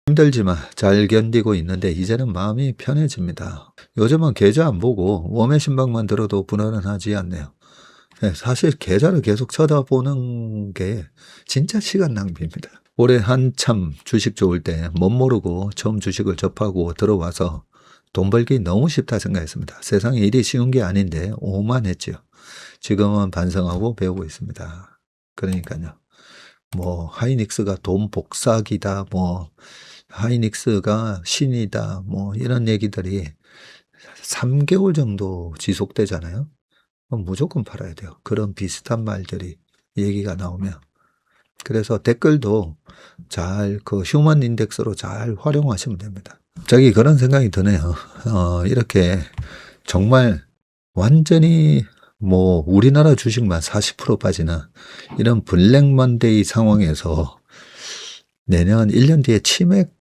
힘들지만 잘 견디고 있는데 이제는 마음이 편해집니다. 요즘은 계좌 안 보고 웜의 심박만 들어도 불안은 하지 않네요. 네, 사실 계좌를 계속 쳐다보는 게 진짜 시간 낭비입니다. 올해 한참 주식 좋을 때 못 모르고 처음 주식을 접하고 들어와서 돈 벌기 너무 쉽다 생각했습니다. 세상에 일이 쉬운 게 아닌데 오만했지요. 지금은 반성하고 배우고 있습니다. 그러니까요. 뭐 하이닉스가 돈 복사기다, 뭐 하이닉스가 신이다, 뭐 이런 얘기들이 3개월 정도 지속되잖아요. 그럼 무조건 팔아야 돼요. 그런 비슷한 말들이 얘기가 나오면. 그래서 댓글도 잘 그 휴먼 인덱스로 잘 활용하시면 됩니다. 갑자기 그런 생각이 드네요. 이렇게 정말 완전히 뭐 우리나라 주식만 40% 빠지는 이런 블랙먼데이 상황에서 내년 1년 뒤에 치맥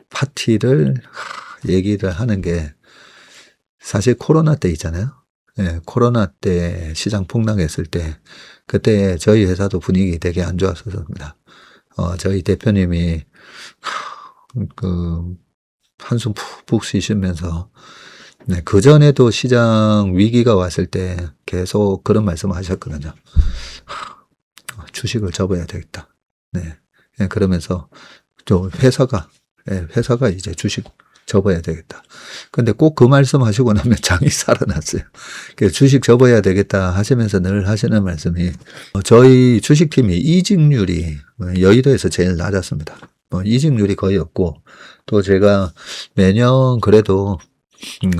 파티를 얘기를 하는 게 사실 코로나 때 있잖아요. 예, 코로나 때 시장 폭락했을 때 그때 저희 회사도 분위기 되게 안 좋았었습니다. 저희 대표님이 그 한숨 푹푹 쉬시면서 네, 그전에도 시장 위기가 왔을 때 계속 그런 말씀을 하셨거든요. 주식을 접어야 되겠다. 네. 예, 그러면서 또 회사가 이제 주식 접어야 되겠다. 근데 꼭 그 말씀 하시고 나면 장이 살아났어요. 주식 접어야 되겠다 하시면서 늘 하시는 말씀이 저희 주식팀이 이직률이 여의도에서 제일 낮았습니다. 이직률이 거의 없고 또 제가 매년 그래도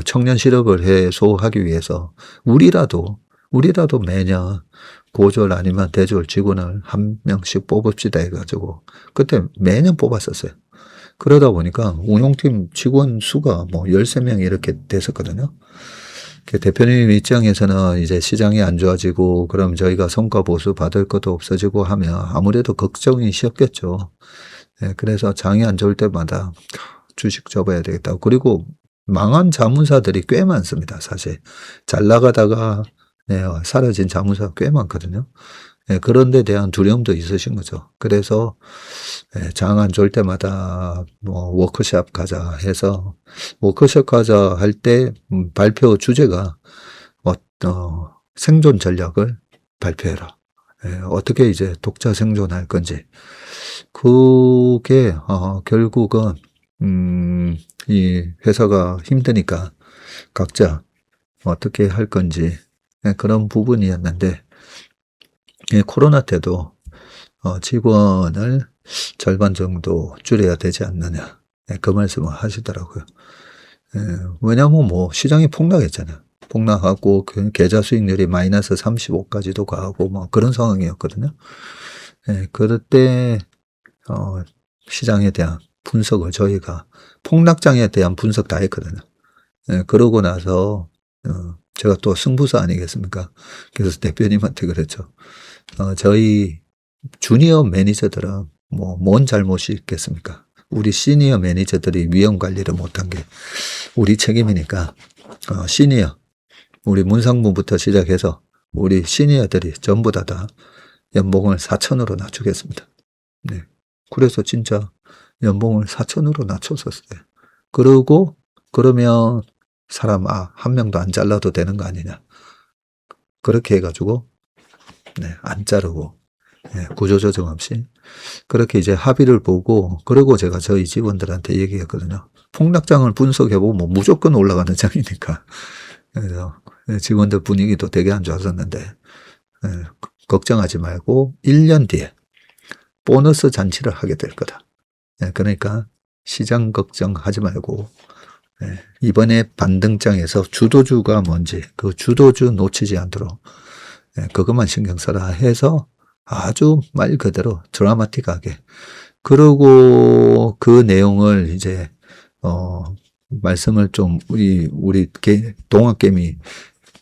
청년 실업을 해소하기 위해서 우리라도 매년 고졸 아니면 대졸 직원을 한 명씩 뽑읍시다 해가지고 그때 매년 뽑았었어요. 그러다 보니까 운용팀 직원 수가 뭐 13명 이렇게 됐었거든요. 대표님 입장에서는 이제 시장이 안 좋아지고 그럼 저희가 성과 보수 받을 것도 없어지고 하면 아무래도 걱정이 쉬었겠죠. 네, 그래서 장이 안 좋을 때마다 주식 접어야 되겠다. 그리고 망한 자문사들이 꽤 많습니다. 사실 잘 나가다가 네, 사라진 자문사가 꽤 많거든요. 네, 그런 데 대한 두려움도 있으신 거죠. 그래서 네, 장 안 좋을 때마다 뭐 워크숍 가자 해서 워크숍 가자 할 때 발표 주제가 생존 전략을 발표해라. 네, 어떻게 이제 독자 생존할 건지. 그게 결국은 이 회사가 힘드니까 각자 어떻게 할 건지 그런 부분이었는데 코로나 때도 직원을 절반 정도 줄여야 되지 않느냐 그 말씀을 하시더라고요. 왜냐하면 뭐 시장이 폭락했잖아요. 폭락하고 그 계좌 수익률이 마이너스 35까지도 가고 뭐 그런 상황이었거든요. 그럴 때 시장에 대한 분석을 저희가 폭락장에 대한 분석 다 했거든요. 그러고 나서 제가 또 승부사 아니겠습니까? 그래서 대표님한테 그랬죠. 저희 주니어 매니저들은 뭐 뭔 잘못이 있겠습니까? 우리 시니어 매니저들이 위험 관리를 못한 게 우리 책임이니까 시니어 우리 문상무부터 시작해서 우리 시니어들이 전부 다 연봉을 4천으로 낮추겠습니다. 네. 그래서 진짜 연봉을 4천으로 낮췄었어요. 그러면 사람 한 명도 안 잘라도 되는 거 아니냐. 그렇게 해가지고 네, 안 자르고 구조조정 없이 그렇게 이제 합의를 보고 그리고 제가 저희 직원들한테 얘기했거든요. 폭락장을 분석해보면 뭐 무조건 올라가는 장이니까. 그래서 직원들 분위기도 되게 안 좋았었는데 걱정하지 말고 1년 뒤에 보너스 잔치를 하게 될 거다. 그러니까 시장 걱정하지 말고 이번에 반등장에서 주도주가 뭔지 그 주도주 놓치지 않도록 그것만 신경 써라 해서 아주 말 그대로 드라마틱하게 그러고 그 내용을 이제 말씀을 좀 우리 동학개미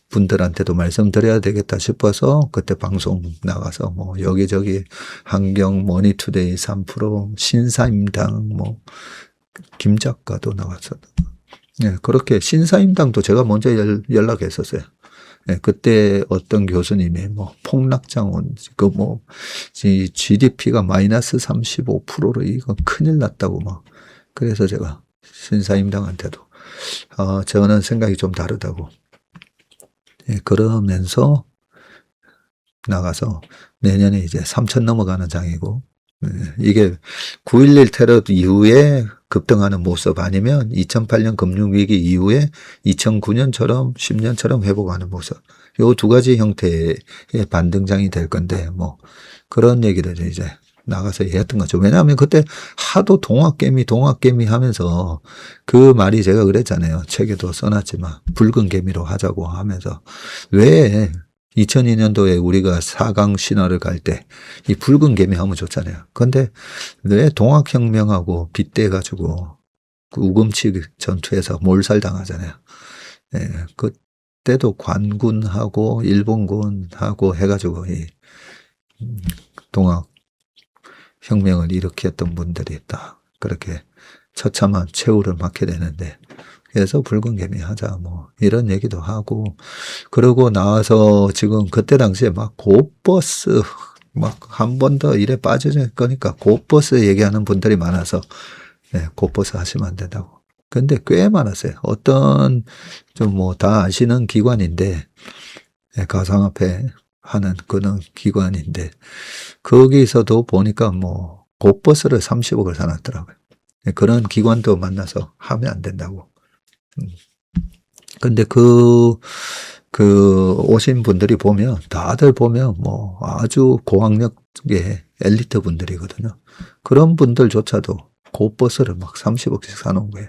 분들한테도 말씀드려야 되겠다 싶어서 그때 방송 나가서 뭐 여기저기 환경 머니투데이 3% 신사임당 뭐 김 작가도 나왔었. 그렇게 신사임당도 제가 먼저 연락했었어요. 그때 어떤 교수님이 뭐 폭락장원 GDP가 마이너스 35%로 이거 큰일 났다고 막 그래서 제가 신사임당한테도 저는 생각이 좀 다르다고. 예, 그러면서 나가서 내년에 이제 3천 넘어가는 장이고, 예, 이게 9.11 테러 이후에 급등하는 모습 아니면 2008년 금융위기 이후에 2009년처럼 10년처럼 회복하는 모습, 요 두 가지 형태의 반등장이 될 건데, 뭐 그런 얘기를 이제 나가서 했던 거죠. 왜냐하면 그때 하도 동학개미 하면서 그 말이 제가 그랬잖아요. 책에도 써놨지만 붉은 개미로 하자고 하면서, 왜 2002년도에 우리가 4강 신화를 갈 때 이 붉은 개미 하면 좋잖아요. 근데 왜 동학혁명하고 빗대가지고 그 우금치 전투에서 몰살당하잖아요. 예, 그때도 관군하고 일본군하고 해가지고 이 동학혁명을 일으켰던 분들이 딱 그렇게 처참한 최후를 맞게 되는데, 그래서 붉은 개미 하자 뭐 이런 얘기도 하고, 그러고 나와서 지금 그때 당시에 막 고버스 막 한 번 더 일에 빠질 거니까 고버스 얘기하는 분들이 많아서, 네, 고버스 하시면 안 된다고. 근데 꽤 많았어요. 어떤 좀 뭐 다 아시는 기관인데, 네, 가상화폐 하는 그런 기관인데, 거기서도 보니까 뭐 고버스를 30억을 사놨더라고요. 네, 그런 기관도 만나서 하면 안 된다고. 근데 오신 분들이 보면, 다들 보면 뭐 아주 고학력의 엘리트 분들이거든요. 그런 분들조차도 고버스를 막 30억씩 사놓은 거예요.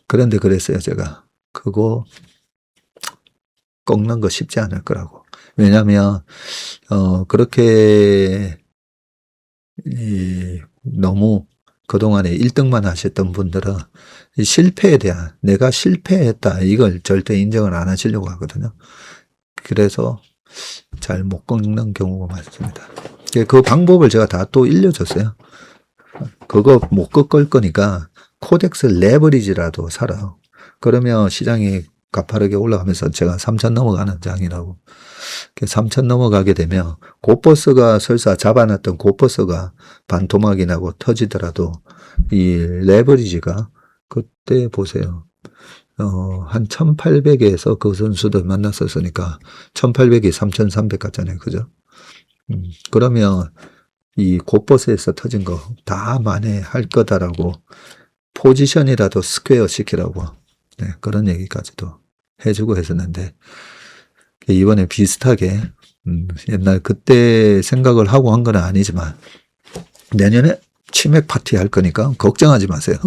그런데 그랬어요, 제가. 그거 꺾는 거 쉽지 않을 거라고. 왜냐면, 그렇게, 너무 그동안에 1등만 하셨던 분들은 이 실패에 대한, 내가 실패했다, 이걸 절대 인정을 안 하시려고 하거든요. 그래서 잘 못 꺾는 경우가 많습니다. 그 방법을 제가 다 또 일려줬어요. 그거 못 꺾을 거니까 코덱스 레버리지라도 사라. 그러면 시장이 가파르게 올라가면서 제가 3천 넘어가는 장이라고. 3천 넘어가게 되면 고버스가 설사 잡아놨던 고버스가 반토막이 나고 터지더라도 이 레버리지가, 그때 보세요. 한 1800에서 그 선수들 만났었으니까 1800이 3300 같잖아요. 그죠? 그러면 이 고버스에서 터진 거 다 만회할 거다라고, 포지션이라도 스퀘어 시키라고, 네, 그런 얘기까지도 해주고 했었는데, 이번에 비슷하게 옛날 그때 생각을 하고 한 건 아니지만 내년에 치맥 파티 할 거니까 걱정하지 마세요.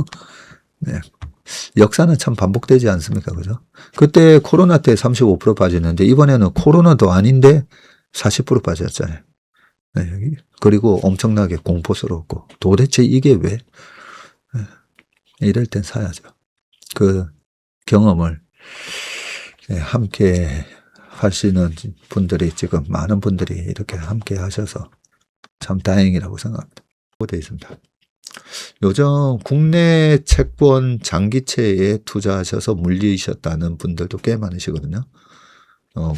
네. 역사는 참 반복되지 않습니까? 그죠? 그때 코로나 때 35% 빠졌는데 이번에는 코로나도 아닌데 40% 빠졌잖아요. 네. 그리고 엄청나게 공포스럽고, 도대체 이게 왜? 네. 이럴 땐 사야죠. 그 경험을 함께 하시는 분들이 지금 많은 분들이 이렇게 함께 하셔서 참 다행이라고 생각합니다. 되어 있습니다. 요즘 국내 채권 장기채에 투자하셔서 물리셨다는 분들도 꽤 많으시거든요.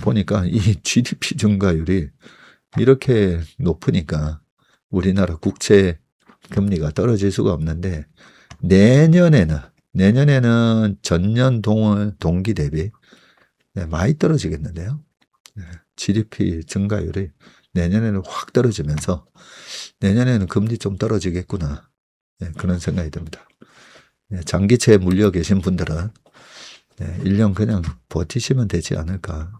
보니까 이 GDP 증가율이 이렇게 높으니까 우리나라 국채 금리가 떨어질 수가 없는데, 내년에는 전년 동기 대비 많이 떨어지겠는데요. GDP 증가율이 내년에는 확 떨어지면서 내년에는 금리 좀 떨어지겠구나, 그런 생각이 듭니다. 장기채에 물려 계신 분들은 1년 그냥 버티시면 되지 않을까,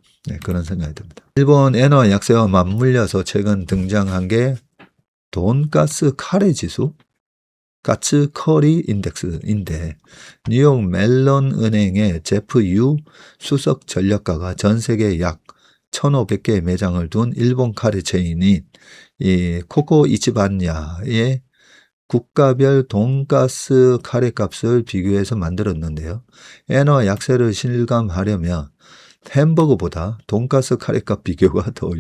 그런 생각이 듭니다. 일본 엔화 약세와 맞물려서 최근 등장한 게 돈가스 카레 지수, 가츠 커리 인덱스인데, 뉴욕 멜론 은행의 제프 유 수석 전략가가 전 세계 약 1,500개의 매장을 둔 일본 카레 체인인 이 코코 이치반야의 국가별 돈가스 카레 값을 비교해서 만들었는데요. 엔화 약세를 실감하려면 햄버거보다 돈가스 카레값 비교가 더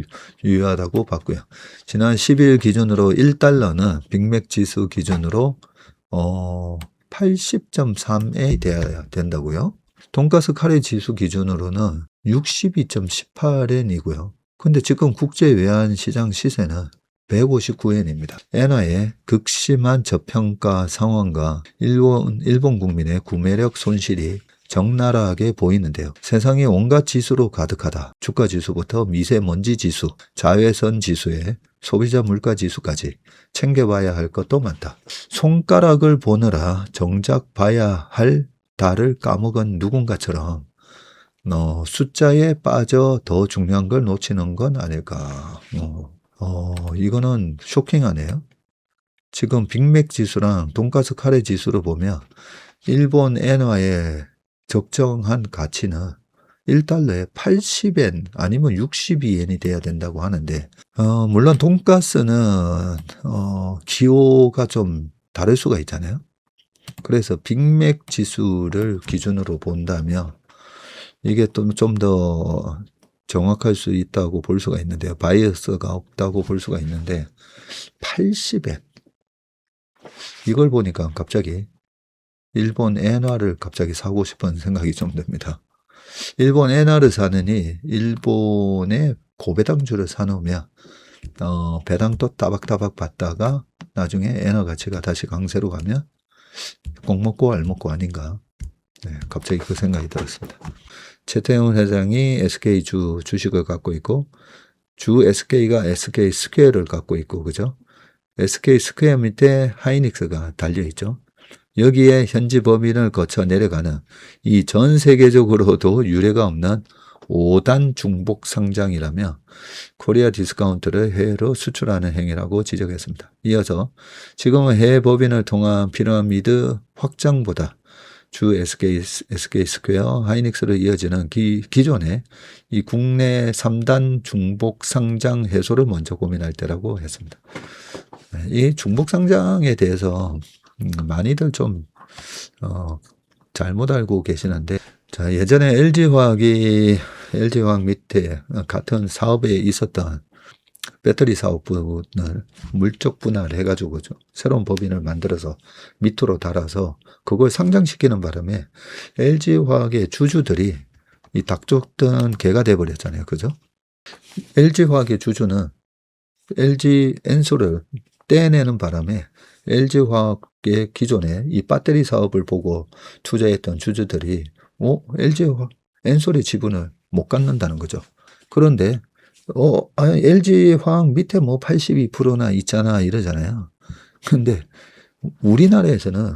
유효하다고 봤고요. 지난 10일 기준으로 1달러는 빅맥 지수 기준으로 80.3에 돼야 된다고요. 돈가스 카레 지수 기준으로는 62.18엔이고요. 근데 지금 국제 외환 시장 시세는 159엔입니다. 엔화의 극심한 저평가 상황과 일본 국민의 구매력 손실이 적나라하게 보이는데요. 세상에 온갖 지수로 가득하다. 주가 지수부터 미세먼지 지수, 자외선 지수에 소비자 물가 지수까지 챙겨봐야 할 것도 많다. 손가락을 보느라 정작 봐야 할 달을 까먹은 누군가처럼 숫자에 빠져 더 중요한 걸 놓치는 건 아닐까. 이거는 쇼킹하네요. 지금 빅맥 지수랑 돈가스 카레 지수를 보면 일본 엔화의 적정한 가치는 1달러에 80엔 아니면 62엔이 돼야 된다고 하는데 물론 돈가스는 기호가 좀 다를 수가 있잖아요. 그래서 빅맥 지수를 기준으로 본다면 이게 또 좀 더 정확할 수 있다고 볼 수가 있는데요. 바이어스가 없다고 볼 수가 있는데 80엔 이걸 보니까 갑자기 일본 엔화를 갑자기 사고 싶은 생각이 좀 듭니다. 일본 엔화를 사느니 일본의 고배당주를 사놓으면 배당도 따박따박 받다가 나중에 엔화 가치가 다시 강세로 가면 꼭 먹고 알 먹고 아닌가. 네, 갑자기 그 생각이 들었습니다. 최태원 회장이 SK 주식을 갖고 있고 주 SK가 SK 스퀘어를 갖고 있고 그죠? SK 스퀘어 밑에 하이닉스가 달려있죠. 여기에 현지 법인을 거쳐 내려가는 이 전 세계적으로도 유례가 없는 5단 중복 상장이라며 코리아 디스카운트를 해외로 수출하는 행위라고 지적했습니다. 이어서 지금은 해외 법인을 통한 피라미드 확장보다 주 SK 스퀘어 하이닉스로 이어지는 기존의 이 국내 3단 중복 상장 해소를 먼저 고민할 때라고 했습니다. 이 중복 상장에 대해서 많이들 좀 잘못 알고 계시는데 자, 예전에 LG화학 밑에 같은 사업에 있었던 배터리 사업분을 물적 분할해 가지고 새로운 법인을 만들어서 밑으로 달아서 그걸 상장시키는 바람에 LG화학의 주주들이 이 닭쫓던 개가 돼 버렸잖아요. 그죠? LG화학의 주주는 LG 엔솔을 떼내는 바람에 LG화학의 기존에 이 배터리 사업을 보고 투자했던 주주들이 LG 엔솔의 지분을 못 갖는다는 거죠. 그런데 LG화학 밑에 뭐 82%나 있잖아 이러잖아요. 근데 우리나라에서는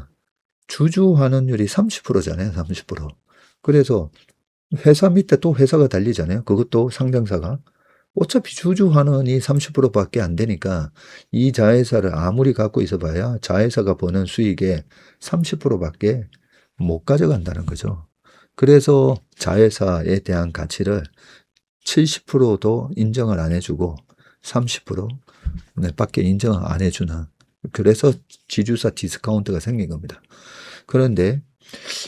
주주 환원율이 30%잖아요. 30%. 그래서 회사 밑에 또 회사가 달리잖아요. 그것도 상장사가. 어차피 주주 환원이 30%밖에 안 되니까 이 자회사를 아무리 갖고 있어 봐야 자회사가 버는 수익의 30%밖에 못 가져간다는 거죠. 그래서 자회사에 대한 가치를 70%도 인정을 안 해주고 30% 밖에 인정을 안 해주는 그래서 지주사 디스카운트가 생긴 겁니다. 그런데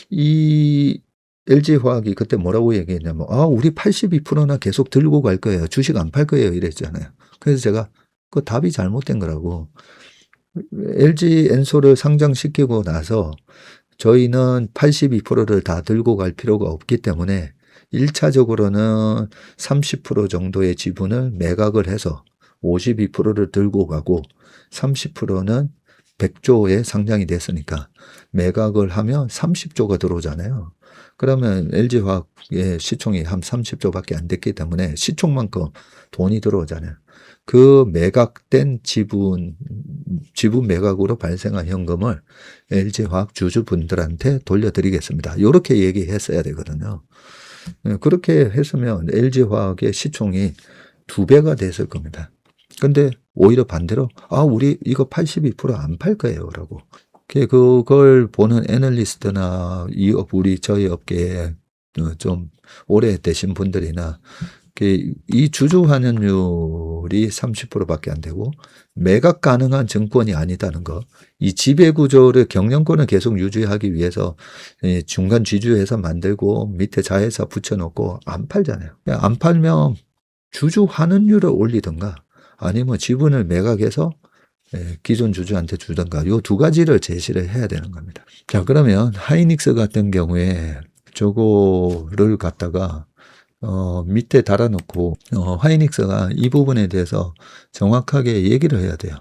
이 LG화학이 그때 뭐라고 얘기했냐면 우리 82%나 계속 들고 갈 거예요. 주식 안 팔 거예요. 이랬잖아요. 그래서 제가 그 답이 잘못된 거라고. LG 엔솔을 상장시키고 나서 저희는 82%를 다 들고 갈 필요가 없기 때문에 1차적으로는 30% 정도의 지분을 매각을 해서 52%를 들고 가고 30%는 100조에 상장이 됐으니까 매각을 하면 30조가 들어오잖아요. 그러면 LG화학의 시총이 한 30조밖에 안 됐기 때문에 시총만큼 돈이 들어오잖아요. 그 매각된 지분 매각으로 발생한 현금을 LG화학 주주분들한테 돌려드리겠습니다. 이렇게 얘기했어야 되거든요. 그렇게 했으면 LG화학의 시총이 2배가 됐을 겁니다. 근데 오히려 반대로 우리 이거 82% 안 팔 거예요 라고. 그걸 보는 애널리스트나 저희 업계에 좀 오래 되신 분들이나 이 주주 환원율이 30%밖에 안 되고 매각 가능한 증권이 아니다는 거. 이 지배구조를 경영권을 계속 유지하기 위해서 중간 지주회사 만들고 밑에 자회사 붙여놓고 안 팔잖아요. 안 팔면 주주 환원율을 올리든가 아니면 지분을 매각해서 기존 주주한테 주든가 요 두 가지를 제시를 해야 되는 겁니다. 자, 그러면 하이닉스 같은 경우에 저거를 갖다가 밑에 달아놓고 하이닉스가 이 부분에 대해서 정확하게 얘기를 해야 돼요.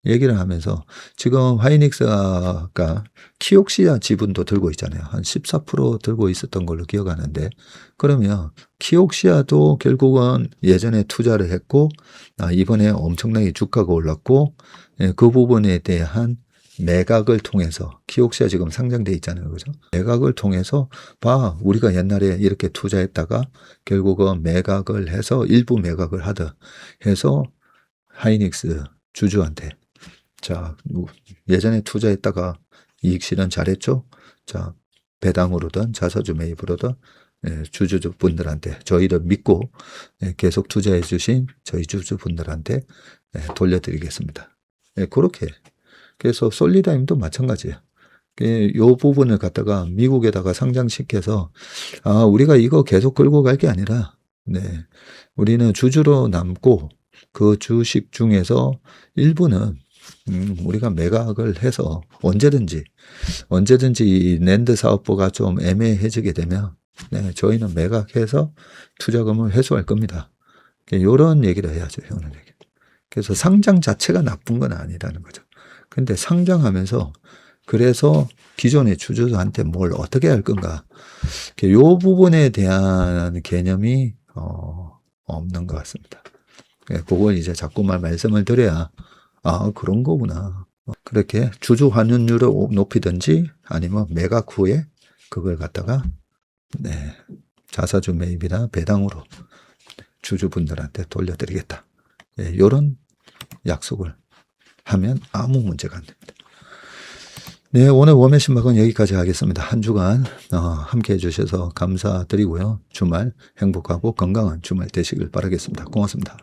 얘기를 하면서 지금 하이닉스가 키옥시아 지분도 들고 있잖아요. 한 14% 들고 있었던 걸로 기억하는데, 그러면 키옥시아도 결국은 예전에 투자를 했고 이번에 엄청나게 주가가 올랐고, 그 부분에 대한 매각을 통해서, 키옥시아 지금 상장돼 있잖아요. 그죠? 매각을 통해서 우리가 옛날에 이렇게 투자했다가 결국은 매각을 해서 일부 매각을 하듯 해서 하이닉스 주주한테, 자, 예전에 투자했다가 이익 실현 잘했죠? 자, 배당으로든 자사주 매입으로든 주주분들한테, 저희를 믿고 계속 투자해 주신 저희 주주분들한테 돌려드리겠습니다. 그렇게. 그래서 솔리다임도 마찬가지예요. 이 부분을 갖다가 미국에다가 상장시켜서 우리가 이거 계속 끌고 갈 게 아니라, 우리는 주주로 남고 그 주식 중에서 일부는 우리가 매각을 해서 언제든지 이 낸드 사업부가 좀 애매해지게 되면 저희는 매각해서 투자금을 회수할 겁니다. 이런 얘기를 해야죠. 그래서 상장 자체가 나쁜 건 아니라는 거죠. 근데 상장하면서 그래서 기존의 주주한테 뭘 어떻게 할 건가, 이 부분에 대한 개념이 없는 것 같습니다. 그걸 이제 자꾸만 말씀을 드려야 그런 거구나. 그렇게 주주 환원율을 높이든지 아니면 매각 후에 그걸 갖다가 자사주 매입이나 배당으로 주주분들한테 돌려드리겠다. 이런 약속을 하면 아무 문제가 안 됩니다. 오늘 웜의 신박은 여기까지 하겠습니다. 한 주간 함께 해주셔서 감사드리고요. 주말 행복하고 건강한 주말 되시길 바라겠습니다. 고맙습니다.